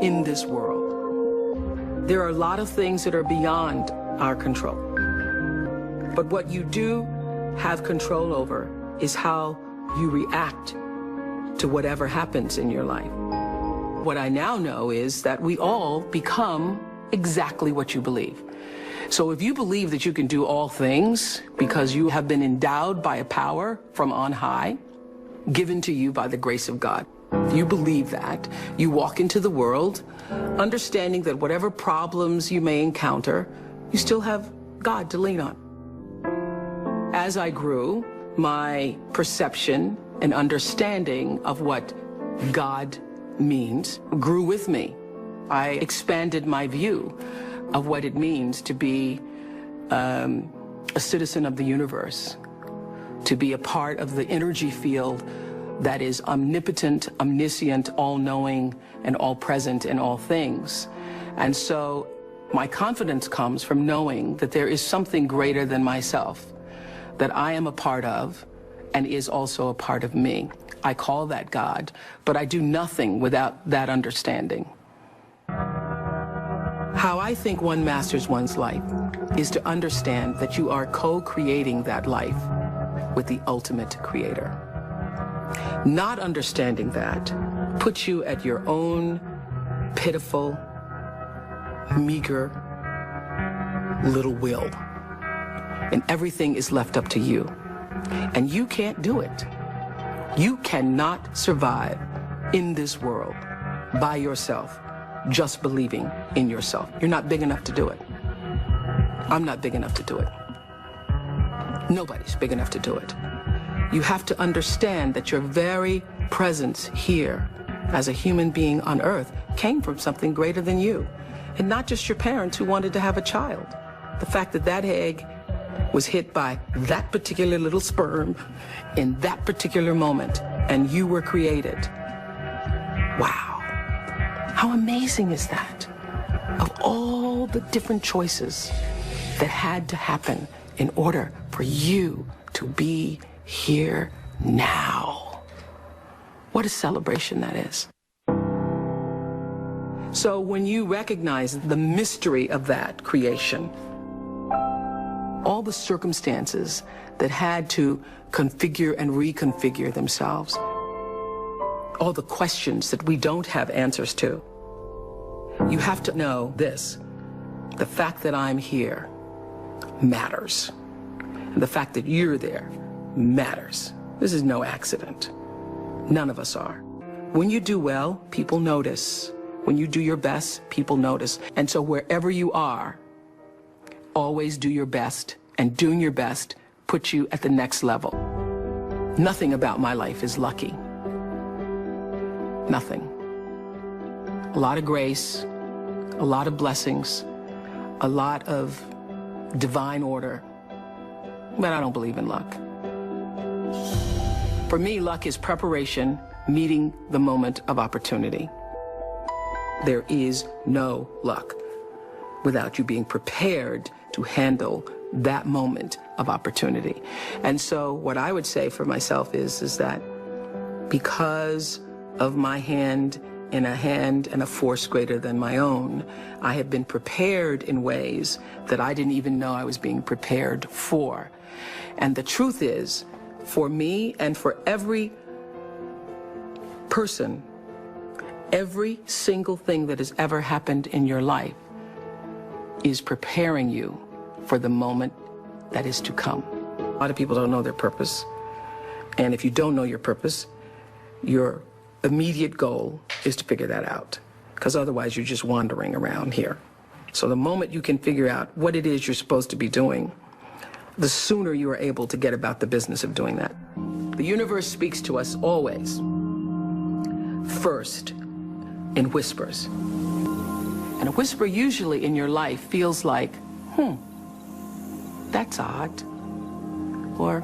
in this world. There are a lot of things that are beyond our control. But what you do have control over is how you react to whatever happens in your life. What I now know is that we all become exactly what you believe. So if you believe that you can do all things because you have been endowed by a power from on high, given to you by the grace of God, if you believe that, you walk into the world understanding that whatever problems you may encounter, you still have God to lean on. As I grew, my perception and understanding of what God means grew with me. I expanded my view of what it means to be a citizen of the universe, to be a part of the energy field that is omnipotent, omniscient, all-knowing, and all-present in all things. And so my confidence comes from knowing that there is something greater than myself, that I am a part of and is also a part of me. I call that God, but I do nothing without that understanding. How I think one masters one's life is to understand that you are co-creating that life with the ultimate creator. Not understanding that puts you at your own pitiful, meager little will. And everything is left up to you. And you can't do it. You cannot survive in this world by yourself, just believing in yourself. You're not big enough to do it. I'm not big enough to do it. Nobody's big enough to do it. You have to understand that your very presence here as a human being on earth came from something greater than you. And not just your parents who wanted to have a child. The fact that that egg was hit by that particular little sperm in that particular moment, and you were created. Wow. How amazing is that? Of all the different choices that had to happen in order for you to be here now. What a celebration that is. So when you recognize the mystery of that creation, all the circumstances that had to configure and reconfigure themselves, all the questions that we don't have answers to, you have to know this: the fact that I'm here matters. And the fact that you're there matters. This is no accident. None of us are. When you do well, people notice. When you do your best, people notice. And so wherever you are, always do your best, and doing your best puts you at the next level. Nothing about my life is lucky. Nothing. A lot of grace, a lot of blessings, a lot of divine order, but I don't believe in luck. For me, luck is preparation meeting the moment of opportunity. There is no luck without you being prepared to handle that moment of opportunity. And so what I would say for myself is that because of my hand in a hand and a force greater than my own, I have been prepared in ways that I didn't even know I was being prepared for. And the truth is, for me and for every person, every single thing that has ever happened in your life is preparing you for the moment that is to come. A lot of people don't know their purpose. And if you don't know your purpose, your immediate goal is to figure that out, because otherwise you're just wandering around here. So the moment you can figure out what it is you're supposed to be doing, the sooner you are able to get about the business of doing that. The universe speaks to us always, first, in whispers. And a whisper usually in your life feels like, that's odd. Or,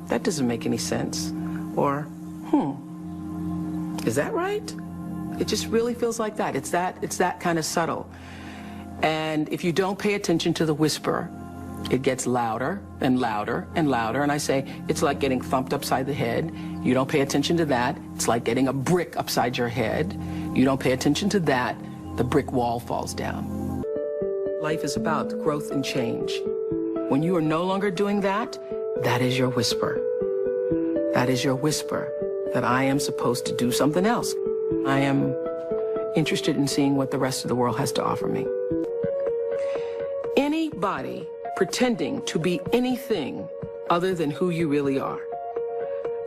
that doesn't make any sense. Or, is that right? It just really feels like that. It's that kind of subtle. And if you don't pay attention to the whisper, it gets louder and louder and louder. And I say, it's like getting thumped upside the head You don't pay attention to that. It's like getting a brick upside your head. You don't pay attention to that. The brick wall falls down. Life is about growth and change. When you are no longer doing that, that is your whisper. That is your whisper that I am supposed to do something else. I am interested in seeing what the rest of the world has to offer me. Anybody pretending to be anything other than who you really are,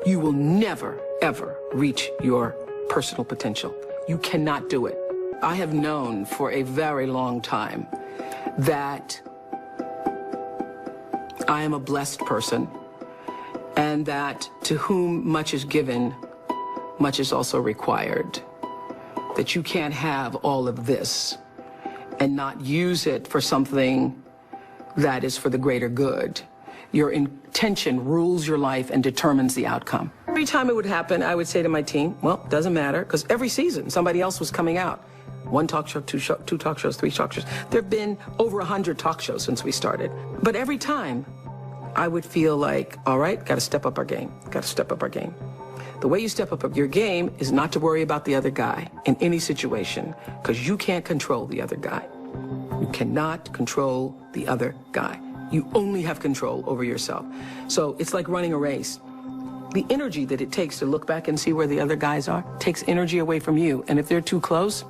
you will never, ever reach your personal potential. You cannot do it. I have known for a very long time that I am a blessed person, and that to whom much is given, much is also required. That you can't have all of this and not use it for something that is for the greater good. Your intention rules your life and determines the outcome. Every time it would happen, I would say to my team, well, doesn't matter, because every season somebody else was coming out. One talk show, two talk shows, three talk shows. There have been over 100 talk shows since we started. But every time I would feel like, all right, got to step up our game, got to step up our game. The way you step up your game is not to worry about the other guy in any situation, because you can't control the other guy. You cannot control the other guy. You only have control over yourself. So it's like running a race. The energy that it takes to look back and see where the other guys are takes energy away from you. And if they're too close,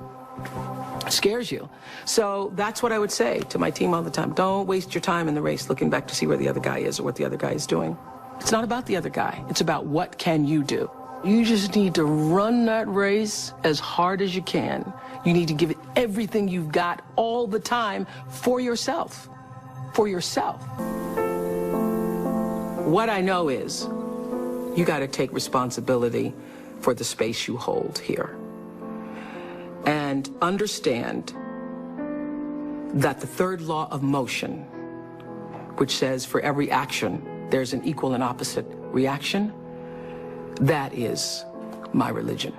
it scares you. So that's what I would say to my team all the time. Don't waste your time in the race looking back to see where the other guy is or what the other guy is doing. It's not about the other guy. It's about what can you do. You just need to run that race as hard as you can. You need to give it everything you've got all the time for yourself. For yourself. What I know is you got to take responsibility for the space you hold here. And understand that the third law of motion, which says for every action, there's an equal and opposite reaction, that is my religion.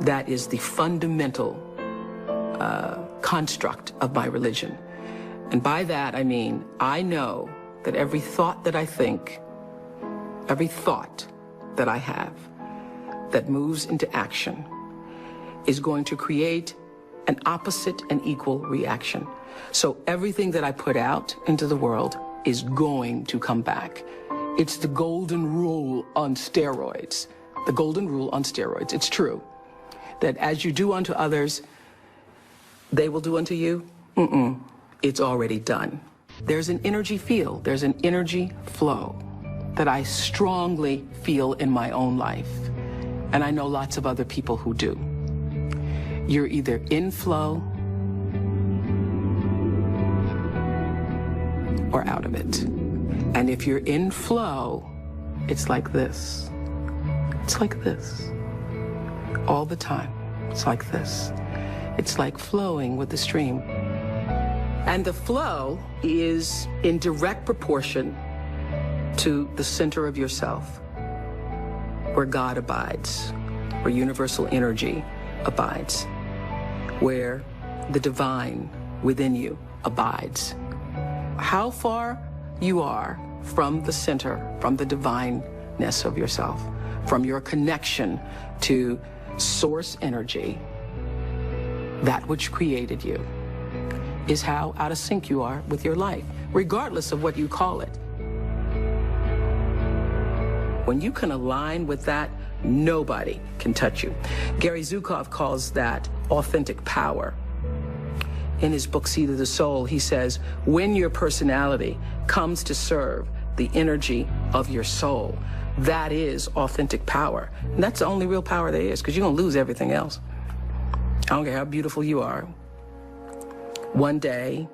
That is the fundamental construct of my religion. And by that, I mean, I know that every thought that I think, every thought that I have that moves into action is going to create an opposite and equal reaction. So everything that I put out into the world is going to come back. It's the golden rule on steroids. The golden rule on steroids. It's true that as you do unto others, they will do unto you. It's already done. There's an energy field, there's an energy flow that I strongly feel in my own life. And I know lots of other people who do. You're either in flow or out of it. And if you're in flow, it's like this. It's like this. All the time. It's like this. It's like flowing with the stream. And the flow is in direct proportion to the center of yourself, where God abides, where universal energy abides, where the divine within you abides. How far you are from the center, from the divineness of yourself, from your connection to source energy, that which created you, is how out of sync you are with your life, regardless of what you call it. When you can align with that, nobody can touch you. Gary Zukov calls that authentic power. In his book, Seed of the Soul, he says, when your personality comes to serve the energy of your soul, that is authentic power. And that's the only real power there is, because you're going to lose everything else. I don't care how beautiful you are. One day,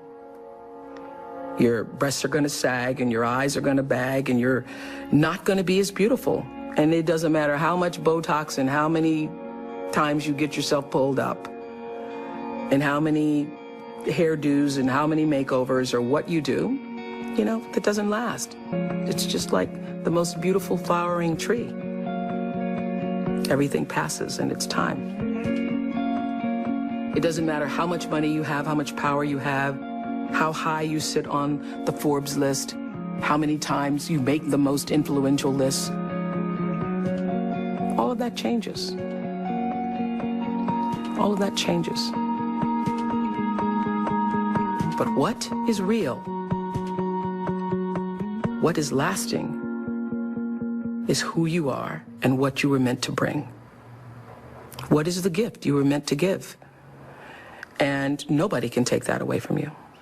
your breasts are going to sag and your eyes are going to bag and you're not going to be as beautiful. And it doesn't matter how much Botox and how many times you get yourself pulled up and how many hairdos and how many makeovers or what you do, you know, that doesn't last. It's just like the most beautiful flowering tree. Everything passes and it's time. It doesn't matter how much money you have, how much power you have, how high you sit on the Forbes list, how many times you make the most influential list. all of that changes. All of that changes. But what is real, what is lasting, is who you are and what you were meant to bring. What is the gift you were meant to give? And nobody can take that away from you.